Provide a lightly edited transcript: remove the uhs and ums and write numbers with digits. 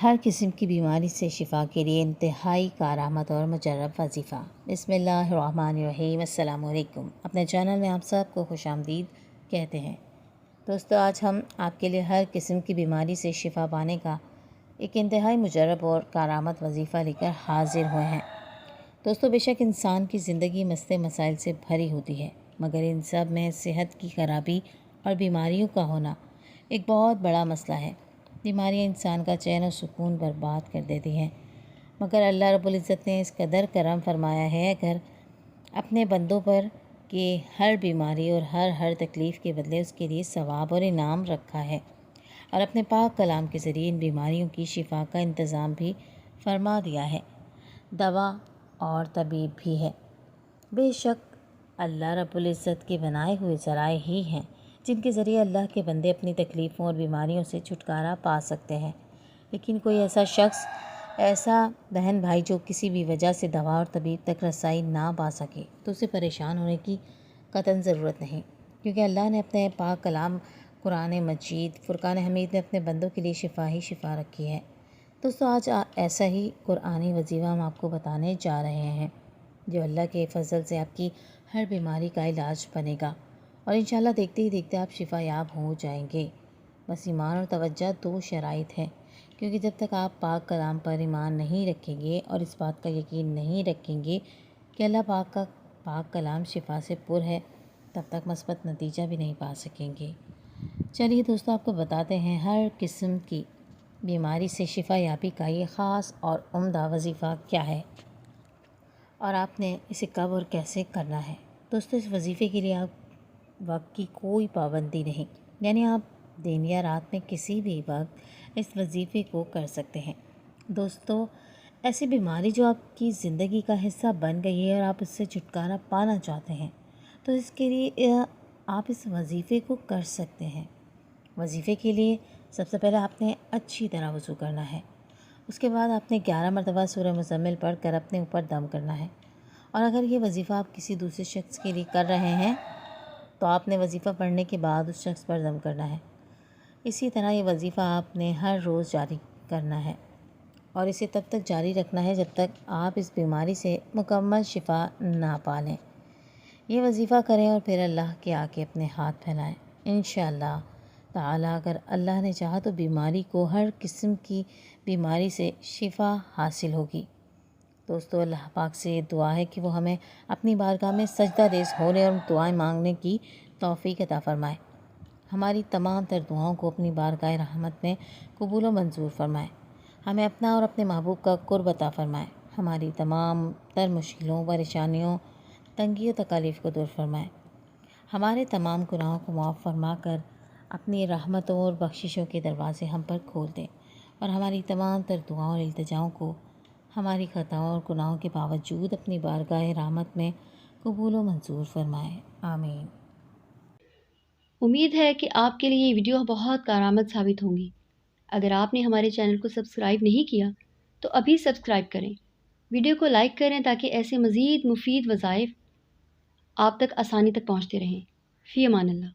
ہر قسم کی بیماری سے شفا کے لیے انتہائی کارآمد اور مجرب وظیفہ۔ بسم اللہ الرحمن الرحیم۔ السلام علیکم۔ اپنے چینل میں آپ سب کو خوش آمدید کہتے ہیں۔ دوستو، آج ہم آپ کے لیے ہر قسم کی بیماری سے شفا پانے کا ایک انتہائی مجرب اور کارآمد وظیفہ لے کر حاضر ہوئے ہیں۔ دوستو، بے شک انسان کی زندگی مسئلے مسائل سے بھری ہوتی ہے، مگر ان سب میں صحت کی خرابی اور بیماریوں کا ہونا ایک بہت بڑا مسئلہ ہے۔ بیماریاں انسان کا چین و سکون برباد کر دیتی ہیں، مگر اللہ رب العزت نے اس قدر کرم فرمایا ہے اگر اپنے بندوں پر کہ ہر بیماری اور ہر تکلیف کے بدلے اس کے لیے ثواب اور انعام رکھا ہے، اور اپنے پاک کلام کے ذریعے ان بیماریوں کی شفا کا انتظام بھی فرما دیا ہے۔ دوا اور طبیب بھی ہے۔ بے شک اللہ رب العزت کے بنائے ہوئے ذرائع ہی ہیں جن کے ذریعے اللہ کے بندے اپنی تکلیفوں اور بیماریوں سے چھٹکارا پا سکتے ہیں، لیکن کوئی ایسا شخص، ایسا بہن بھائی جو کسی بھی وجہ سے دوا اور طبیب تک رسائی نہ پا سکے تو اسے پریشان ہونے کی قطعاً ضرورت نہیں، کیونکہ اللہ نے اپنے پاک کلام قرآن مجید فرقان حمید میں اپنے بندوں کے لیے شفا ہی شفا رکھی ہے۔ دوستو، آج ایسا ہی قرآنی وظیفہ ہم آپ کو بتانے جا رہے ہیں جو اللہ کے فضل سے آپ کی ہر بیماری کا علاج بنے گا، اور انشاءاللہ دیکھتے ہی دیکھتے آپ شفا یاب ہو جائیں گے۔ بس ایمان اور توجہ دو شرائط ہیں، کیونکہ جب تک آپ پاک کلام پر ایمان نہیں رکھیں گے اور اس بات کا یقین نہیں رکھیں گے کہ اللہ پاک کا پاک کلام شفا سے پر ہے، تب تک مثبت نتیجہ بھی نہیں پا سکیں گے۔ چلیے دوستو، آپ کو بتاتے ہیں ہر قسم کی بیماری سے شفا یابی کا یہ خاص اور عمدہ وظیفہ کیا ہے، اور آپ نے اسے کب اور کیسے کرنا ہے۔ دوستو، اس وظیفے کے لیے آپ وقت کی کوئی پابندی نہیں، یعنی آپ دن یا رات میں کسی بھی وقت اس وظیفے کو کر سکتے ہیں۔ دوستو، ایسی بیماری جو آپ کی زندگی کا حصہ بن گئی ہے اور آپ اس سے چھٹکارا پانا چاہتے ہیں، تو اس کے لیے آپ اس وظیفے کو کر سکتے ہیں۔ وظیفے کے لیے سب سے پہلے آپ نے اچھی طرح وضو کرنا ہے۔ اس کے بعد آپ نے 11 مرتبہ سورہ مزمل پڑھ کر اپنے اوپر دم کرنا ہے، اور اگر یہ وظیفہ آپ کسی دوسرے شخص کے لیے کر رہے ہیں تو آپ نے وظیفہ پڑھنے کے بعد اس شخص پر دم کرنا ہے۔ اسی طرح یہ وظیفہ آپ نے ہر روز جاری کرنا ہے، اور اسے تب تک جاری رکھنا ہے جب تک آپ اس بیماری سے مکمل شفا نہ پا لیں۔ یہ وظیفہ کریں اور پھر اللہ کے آگے اپنے ہاتھ پھیلائیں۔ انشاءاللہ تعالی اگر اللہ نے چاہا تو بیماری کو، ہر قسم کی بیماری سے شفا حاصل ہوگی۔ دوستو، اللہ پاک سے دعا ہے کہ وہ ہمیں اپنی بارگاہ میں سجدہ ریز ہونے اور دعائیں مانگنے کی توفیق عطا فرمائے، ہماری تمام تر دعاؤں کو اپنی بارگاہ رحمت میں قبول و منظور فرمائے، ہمیں اپنا اور اپنے محبوب کا قرب عطا فرمائے، ہماری تمام تر مشکلوں، پریشانیوں، تنگی و تکالیف کو دور فرمائے، ہمارے تمام گناہوں کو معاف فرما کر اپنی رحمتوں اور بخششوں کے دروازے ہم پر کھول دیں، اور ہماری تمام تر دعاؤں اور التجاؤں کو ہماری خطاؤں اور گناہوں کے باوجود اپنی بارگاہ رحمت میں قبول و منظور فرمائے۔ آمین۔ امید ہے کہ آپ کے لیے یہ ویڈیو بہت کارآمد ثابت ہوں گی۔ اگر آپ نے ہمارے چینل کو سبسکرائب نہیں کیا تو ابھی سبسکرائب کریں، ویڈیو کو لائک کریں تاکہ ایسے مزید مفید وظائف آپ تک آسانی تک پہنچتے رہیں۔ فی امان اللہ۔